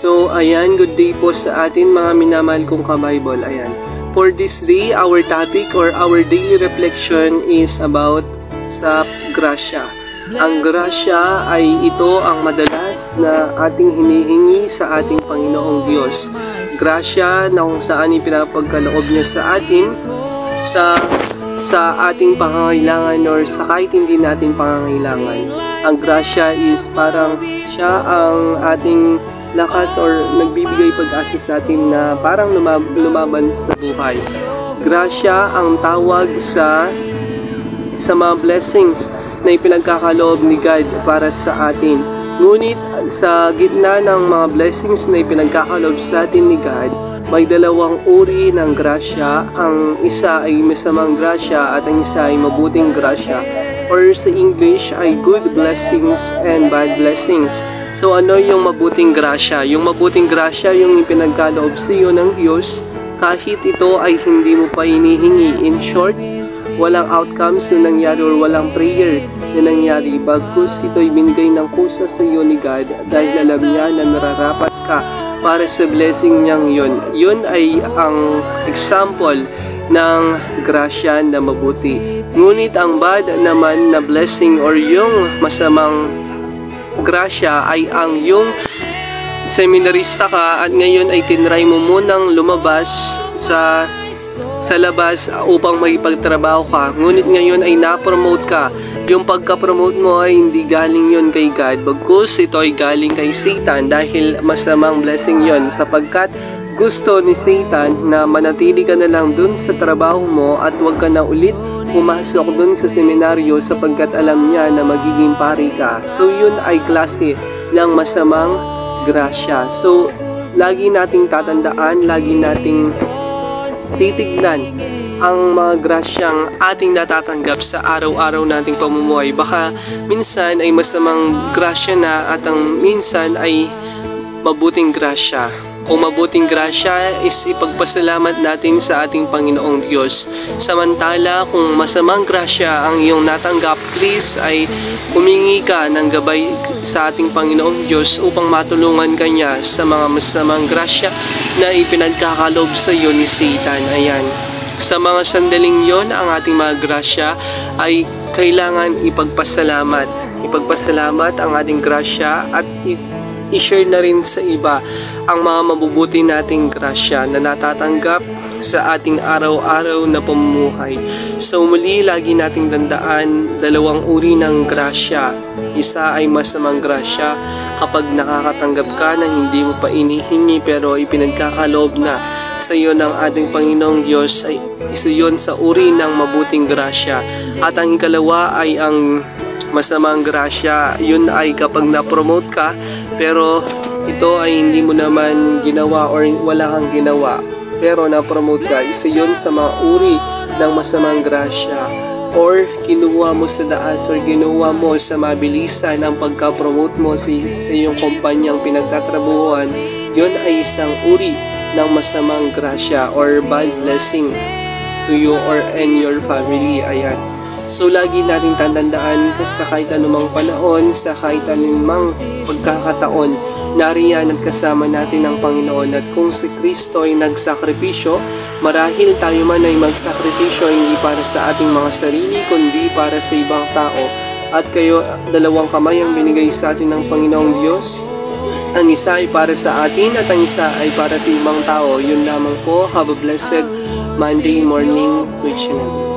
So, ayan, good day po sa atin mga minamahal kong ka-Bible. Ayan. For this day, our topic or our daily reflection is about sa grasya. Ang grasya ay ito ang madalas na ating hinihingi sa ating Panginoong Diyos. Grasya na kung saan ipinapagkaloob niya sa atin sa ating pangangailangan or sa kahit hindi natin pangangailangan. Ang grasya is parang siya ang ating lakas or nagbibigay pag-asa sa atin na parang lumaban sa buhay. Grasya ang tawag sa mga blessings na ipinagkakaloob ni God para sa atin. Ngunit sa gitna ng mga blessings na ipinagkakaloob sa atin ni God, may dalawang uri ng grasya. Ang isa ay masamang grasya at ang isa ay mabuting grasya. Or sa English ay good blessings and bad blessings. So ano yung mabuting grasya? Yung mabuting grasya yung ipinagkaloob sa iyo ng Diyos kahit ito ay hindi mo pa inihingi. In short, walang outcomes na nangyari or walang prayer na nangyari. Bagkus ito'y binigay ng kusa sa iyo ni God dahil alam niya na nararapat ka para sa blessing niyang yun. Yun ay ang example ng grasya na mabuti. Ngunit ang bad naman na blessing or yung masamang grasya ay ang yung seminarista ka at ngayon ay tinry mo munang lumabas sa labas upang makipagtrabaho ka. Ngunit ngayon ay na-promote ka. Yung pagka-promote mo ay hindi galing yon kay God. Bagkus ito ay galing kay Satan dahil masamang blessing yon sapagkat gusto ni Satan na manatili ka na lang dun sa trabaho mo at huwag ka na ulit pumasok dun sa seminaryo sapagkat alam niya na magiging pari ka. So yun ay klase ng masamang grasya. So lagi nating tatandaan, lagi nating titignan ang mga grasyang ating natatanggap sa araw-araw nating pamumuhay. Baka minsan ay masamang grasya na at ang minsan ay mabuting grasya. Kung mabuting grasya is ipagpasalamat natin sa ating Panginoong Diyos. Samantala kung masamang grasya ang iyong natanggap, please ay humingi ka ng gabay sa ating Panginoong Diyos upang matulungan ka niya sa mga masamang grasya na ipinagkakaloob sa iyo ni Satan. Ayan. Sa mga sandaling yon, ang ating mga grasya ay kailangan ipagpasalamat. Ipagpasalamat ang ating grasya at i-share na rin sa iba ang mga mabubuti nating grasya na natatanggap sa ating araw-araw na pamumuhay. So muli, lagi nating tandaan dalawang uri ng grasya. Isa ay masamang grasya kapag nakakatanggap ka na hindi mo pa inihingi pero ipinagkakaloob na sa iyo ng ating Panginoong Diyos, ay isa yon sa uri ng mabuting grasya. At ang ikalawa ay ang masamang grasya. Yun ay kapag na-promote ka pero ito ay hindi mo naman ginawa or wala kang ginawa pero na-promote ka. Isa yun sa mga uri ng masamang grasya or kinuha mo sa daas or kinuha mo sa mabilisan ang pagka-promote mo sa iyong kumpanyang pinagtatrabuhan. Yun ay isang uri ng masamang grasya or bad blessing to you or and your family. Ayan. So lagi natin tatandaan sa kahit anumang panahon, sa kahit anumang pagkakataon, nariyan at kasama natin ang Panginoon. At kung si Kristo ay nagsakripisyo, marahil tayo man ay magsakripisyo hindi para sa ating mga sarili, kundi para sa ibang tao. At kayo, dalawang kamay ang binigay sa atin ng Panginoong Diyos. Ang isa ay para sa atin at ang isa ay para sa ibang tao. Yun lamang po. Have a blessed Monday morning, Christian.